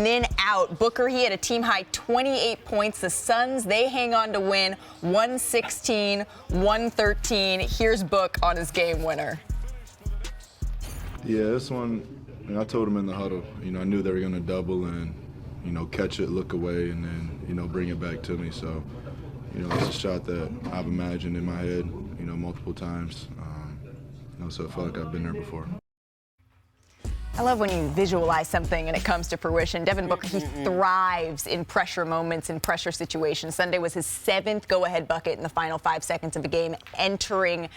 and then out. Booker, he had a team-high 28 points. The Suns, they hang on to win 116-113. Here's Book on his game winner. Yeah, this one, I told him in the huddle, I knew they were going to double and, catch it, look away, and then, bring it back to me. So, it's a shot that I've imagined in my head, multiple times. So I feel like I've been there before. I love when you visualize something and it comes to fruition. Devin Booker, he thrives in pressure moments, in pressure situations. Sunday was his 7th go-ahead bucket in the final 5 seconds of a game, entering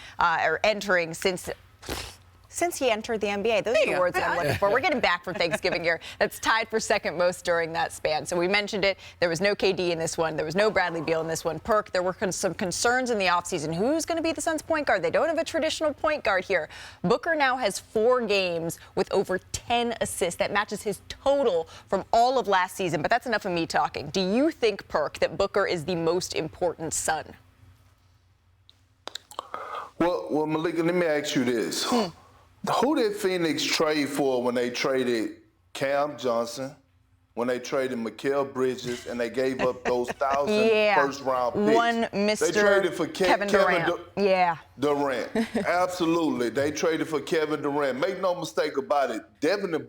since he entered the NBA. Those are the words that I'm looking for. We're getting back from Thanksgiving here. That's tied for second most during that span. So we mentioned it. There was no KD in this one. There was no Bradley Beal in this one. Perk, there were some concerns in the offseason. Who's going to be the Suns' point guard? They don't have a traditional point guard here. Booker now has 4 games with over 10 assists. That matches his total from all of last season. But that's enough of me talking. Do you think, Perk, that Booker is the most important Sun? Well, Malika, let me ask you this. Who did Phoenix trade for when they traded Cam Johnson, when they traded Mikal Bridges, and they gave up those 1,000 first-round picks? One Mr. They traded for Kevin Durant. Durant. Absolutely. They traded for Kevin Durant. Make no mistake about it. Devin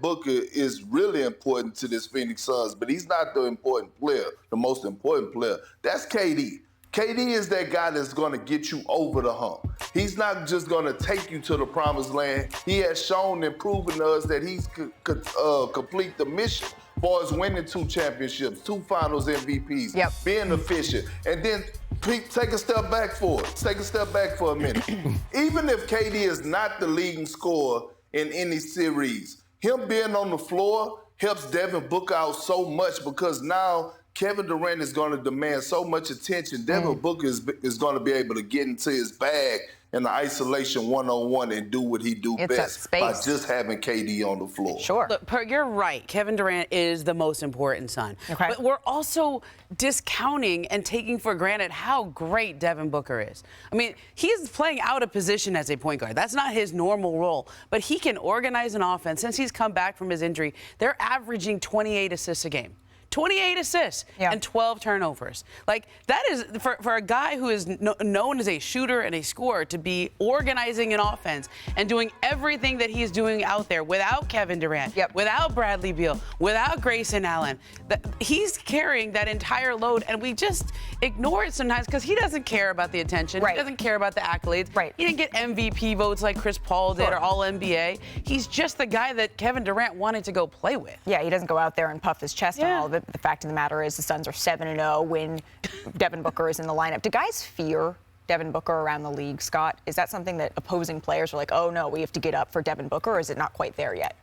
Booker is really important to this Phoenix Suns, but he's not the important player, the most important player. That's KD. KD is that guy that's going to get you over the hump. He's not just going to take you to the promised land. He has shown and proven to us that he could complete the mission as far as winning 2 championships, 2 finals MVPs, being efficient. And then take a step back for it. Take a step back for a minute. Even if KD is not the leading scorer in any series, him being on the floor helps Devin Booker out so much because now Kevin Durant is going to demand so much attention. Devin Booker is going to be able to get into his bag in the isolation one-on-one and do what he do best by just having KD on the floor. Sure. Look, you're right. Kevin Durant is the most important Sun. Okay. But we're also discounting and taking for granted how great Devin Booker is. I mean, he's playing out of position as a point guard. That's not his normal role. But he can organize an offense. Since he's come back from his injury, they're averaging 28 assists a game. 28 assists and 12 turnovers. Like, that is, for a guy who is known as a shooter and a scorer, to be organizing an offense and doing everything that he's doing out there without Kevin Durant, without Bradley Beal, without Grayson Allen. He's carrying that entire load, and we just ignore it sometimes because he doesn't care about the attention. He doesn't care about the accolades. He didn't get MVP votes like Chris Paul did or All-NBA. He's just the guy that Kevin Durant wanted to go play with. Yeah, he doesn't go out there and puff his chest and all of it. The fact of the matter is the Suns are 7-0 when Devin Booker is in the lineup. Do guys fear Devin Booker around the league, Scott? Is that something that opposing players are like, oh, no, we have to get up for Devin Booker, or is it not quite there yet?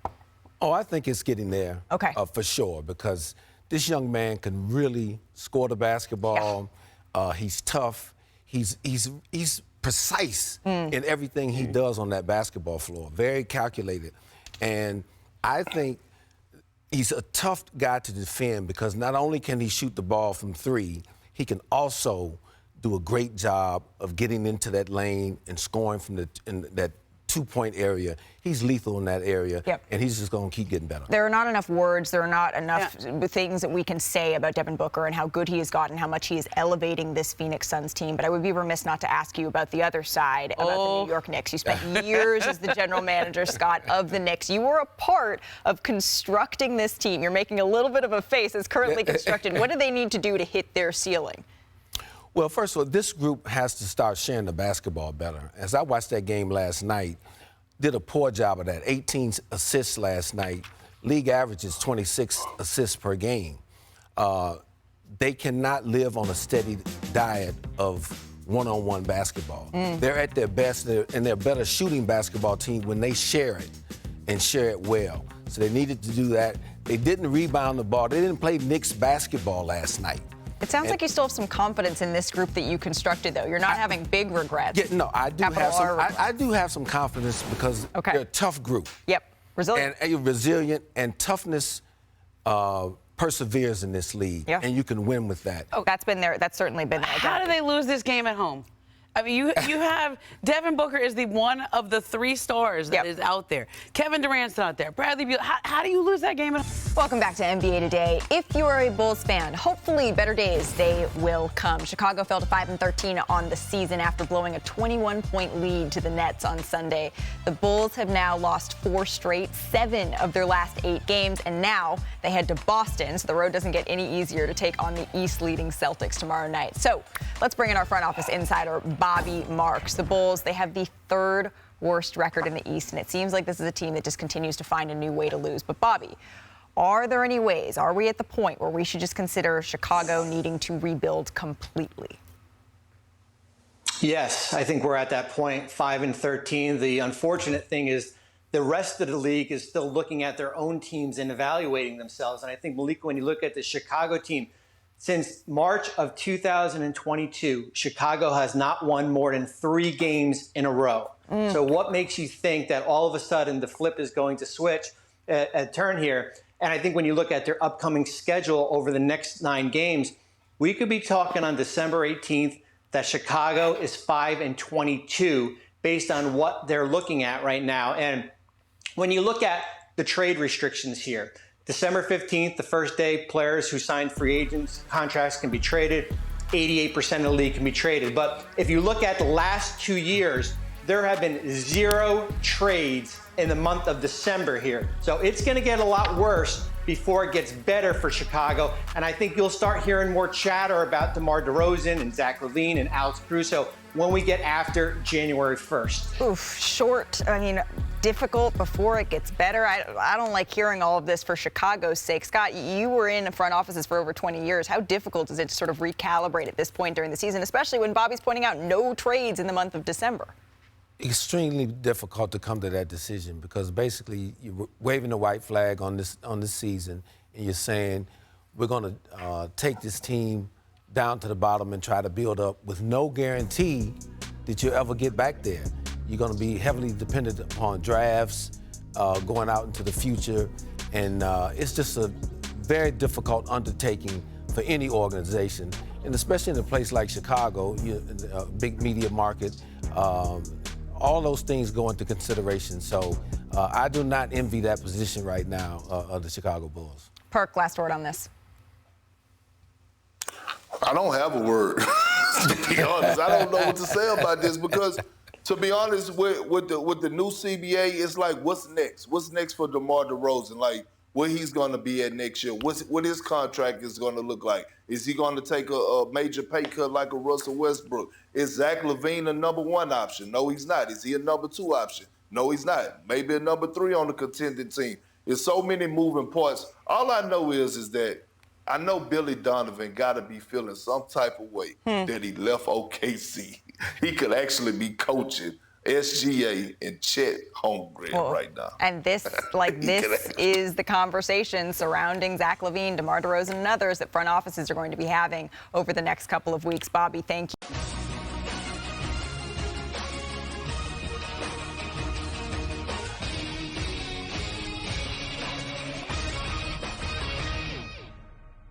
Oh, I think it's getting there. Okay. For sure, because this young man can really score the basketball. He's tough. He's precise in everything he does on that basketball floor. Very calculated. And I think he's a tough guy to defend because not only can he shoot the ball from 3, he can also do a great job of getting into that lane and scoring from that 2-point area. He's lethal in that area, and he's just going to keep getting better. There are not enough words. There are not enough things that we can say about Devin Booker and how good he has gotten, how much he is elevating this Phoenix Suns team. But I would be remiss not to ask you about the other side, about the New York Knicks. You spent years as the general manager, Scott, of the Knicks. You were a part of constructing this team. You're making a little bit of a face. It's currently constructed. What do they need to do to hit their ceiling? Well, first of all, this group has to start sharing the basketball better. As I watched that game last night, did a poor job of that. 18 assists last night. League average is 26 assists per game. They cannot live on a steady diet of one-on-one basketball. They're at their best, and they're a better shooting basketball team when they share it and share it well. So they needed to do that. They didn't rebound the ball. They didn't play Knicks basketball last night. It sounds like you still have some confidence in this group that you constructed, though. You're not having big regrets. Yeah, no, I do have some. I do have some confidence because they're a tough group. Resilient. And resilient, and toughness perseveres in this league, and you can win with that. That's been there. That's certainly been there. How do they lose this game at home? I mean, you have Devin Booker is the one of the 3 stars that is out there. Kevin Durant's not there. Bradley Beal. How do you lose that game? Welcome back to NBA Today. If you are a Bulls fan, hopefully better days, they will come. Chicago fell to 5-13 on the season after blowing a 21-point lead to the Nets on Sunday. The Bulls have now lost 4 straight, 7 of their last 8 games, and now they head to Boston, so the road doesn't get any easier to take on the East-leading Celtics tomorrow night. So let's bring in our front office insider, Bobby Marks. The Bulls, they have the 3rd worst record in the East, and it seems like this is a team that just continues to find a new way to lose. But Bobby, are there any ways, are we at the point where we should just consider Chicago needing to rebuild completely? Yes, I think we're at that point, 5-13. The unfortunate thing is the rest of the league is still looking at their own teams and evaluating themselves. And I think, Malika, when you look at the Chicago team, since March of 2022, Chicago has not won more than 3 games in a row. So what makes you think that all of a sudden the flip is going to switch a turn here? And I think when you look at their upcoming schedule over the next 9 games, we could be talking on December 18th that Chicago is 5-22 based on what they're looking at right now. And when you look at the trade restrictions here, December 15th, the first day players who signed free agents contracts can be traded. 88% of the league can be traded. But if you look at the last 2 years, there have been 0 trades in the month of December here. So it's going to get a lot worse before it gets better for Chicago. And I think you'll start hearing more chatter about DeMar DeRozan and Zach LaVine and Alex Caruso when we get after January 1st. Oof, short, difficult before it gets better. I don't like hearing all of this for Chicago's sake. Scott, you were in front offices for over 20 years. How difficult is it to sort of recalibrate at this point during the season, especially when Bobby's pointing out no trades in the month of December? Extremely difficult to come to that decision because basically you're waving the white flag on this season and you're saying we're going to take this team down to the bottom and try to build up with no guarantee that you'll ever get back there. You're going to be heavily dependent upon drafts going out into the future, and it's just a very difficult undertaking for any organization, and especially in a place like Chicago, a big media market. All those things go into consideration. So I do not envy that position right now of the Chicago Bulls. Perk, last word on this. I don't have a word, to be honest. I don't know what to say about this because, to be honest, with the new CBA, it's like, what's next? What's next for DeMar DeRozan? Like, where he's going to be at next year? What his contract is going to look like? Is he going to take a major pay cut like a Russell Westbrook? Is Zach LaVine a number 1 option? No, he's not. Is he a number 2 option? No, he's not. Maybe a number 3 on the contending team. There's so many moving parts. All I know is that I know Billy Donovan got to be feeling some type of way that he left OKC. He could actually be coaching SGA and Chet Holmgren right now. And this is the conversation surrounding Zach LaVine, DeMar DeRozan, and others that front offices are going to be having over the next couple of weeks. Bobby, thank you.